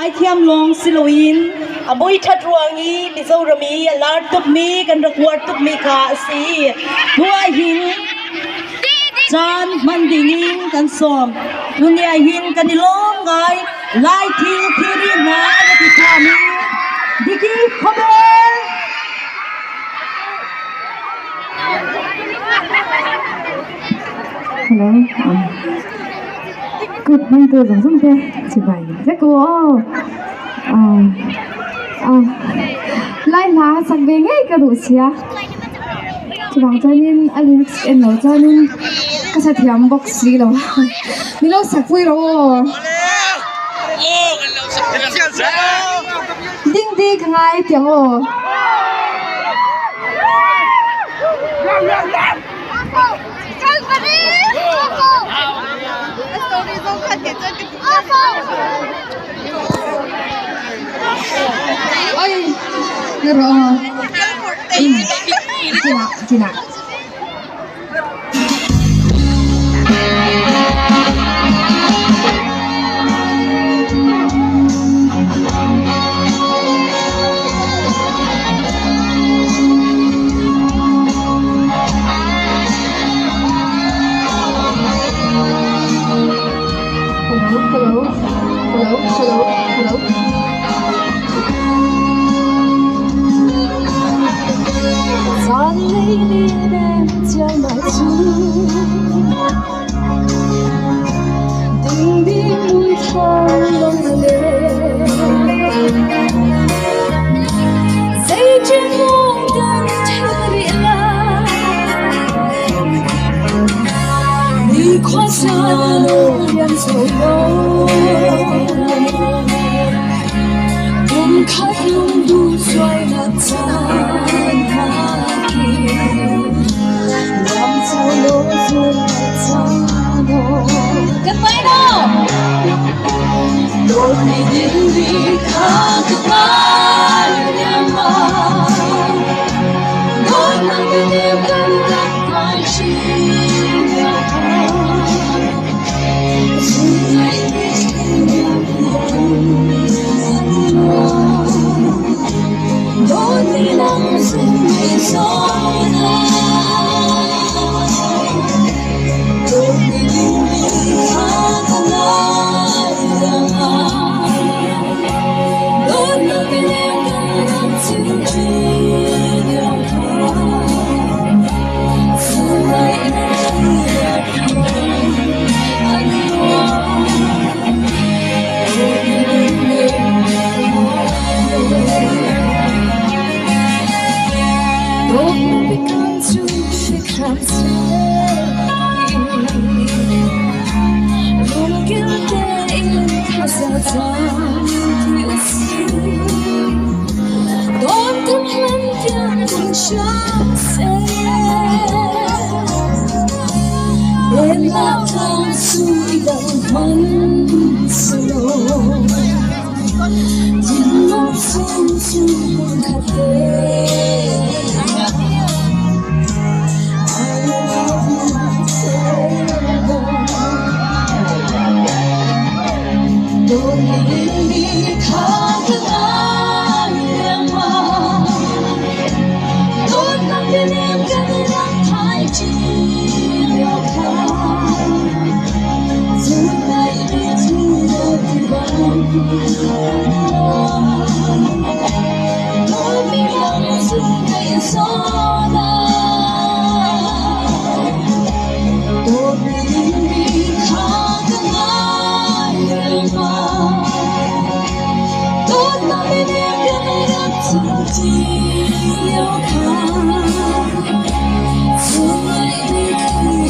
ai thiam long siloin aboi that ruangi mizorami lar tup mi kan rakwar tup mi kha si hua hin chan mandingin kan som dunia hin kan ilong gai lai thil thiri na ti thami diki khaber hello good morning tôi giống giống thế chị bảy rất cô lại là sang bên ấy cái đồ xia chị bảo cho nên anh em nói cho nên cái sao thiam box đi đâu đi đâu sạc vui rồi đinh đi cái ngay tiếng rồi ôi được rồi chị nào hello gió lấy đi đêm chơi mà chung tình đi mùi thơm lông lệ dây trên mông đang theo địa la đi qua xa lối em rồi đâu cùng khách lung du xoay lạc tràn làm sao lối duyên xa đâu cất máy đâu đôi này đến đi khác ai em mà đôi nắng bên em gần gắt phải chi đôi mi nắng rừng mây gió đôi mi đi khác ai đôi nắng bên em gần gắt xin chỉ điều giờ này em đón tâm lắm tiếng tình trong xe bên lá thang xuôi đậm mắn sầu nhìn ngóng sông chung khát đêm đôi đi khác ai em mà đôi nắng bên em gần lắm thay chỉ điều khác dù này biết chưa thì vẫn đôi mi nắng rừng đầy gió đôi đi khác ai em mà đôi nắng bên em gần gắt chỉ điều khác dù này biết chưa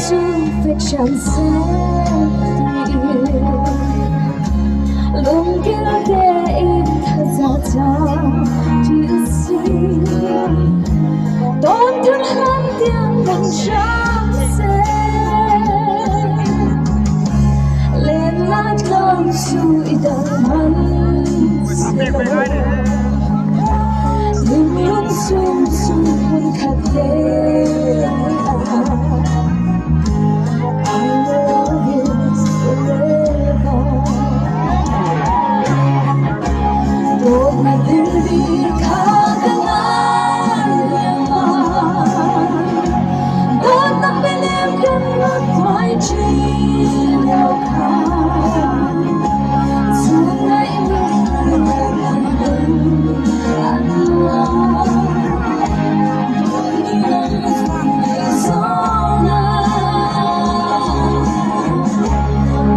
su phải chẳng sẽ lung kia để in thật ra cha chỉ xin tôn thân ham tiếng bằng trang sẽ lên nát lòng suy đầm hắn đừng luôn sum sum luôn khát đêm I love you forever. Đột ngột tình đi khá gần anh mà đôi tâm bên em gần mất thoại chi nào khác giữa ngày mình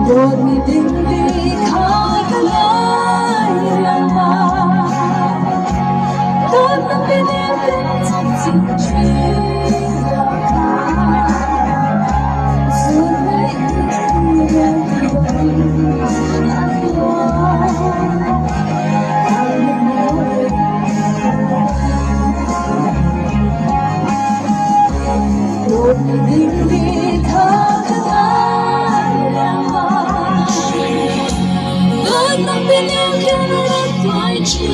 đột ngột tình đi khá gần anh mà đôi tâm bên em gần thật sự chi nào khác giữa ngày mình đột ngột tình đi khá gần anh mà đôi tâm bên em gần mất thoại chi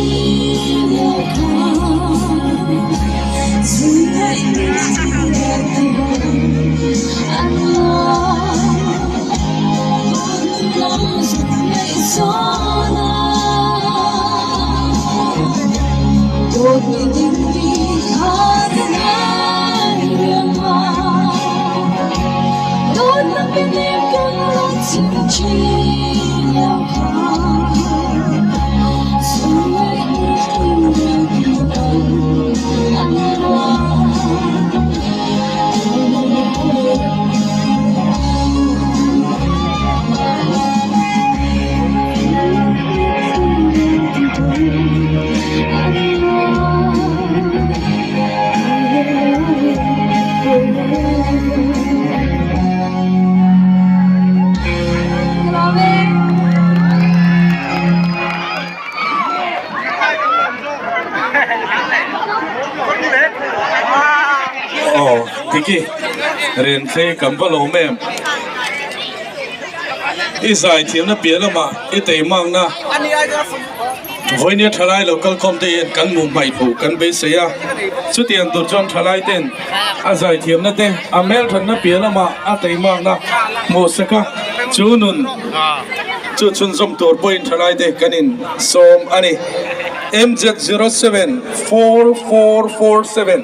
nào khác giữa ngày anh lòng ngày gió đột ngột tình đi khá gần anh mà đôi tâm bên em gần mất chi nào khác giữa ngày Tiki, ren se kampalo mem. Isai thiam na piala ma, itay mang na. Voi ni thalai local comte kan Mumbai phu kan be seya. Sutian turjon thalai ten. Azai thiam na te, amel than na piala ma, atay mang na. Mosaka, chunun. Chu chun som tor point thalai te kanin som ani. MZ07 4447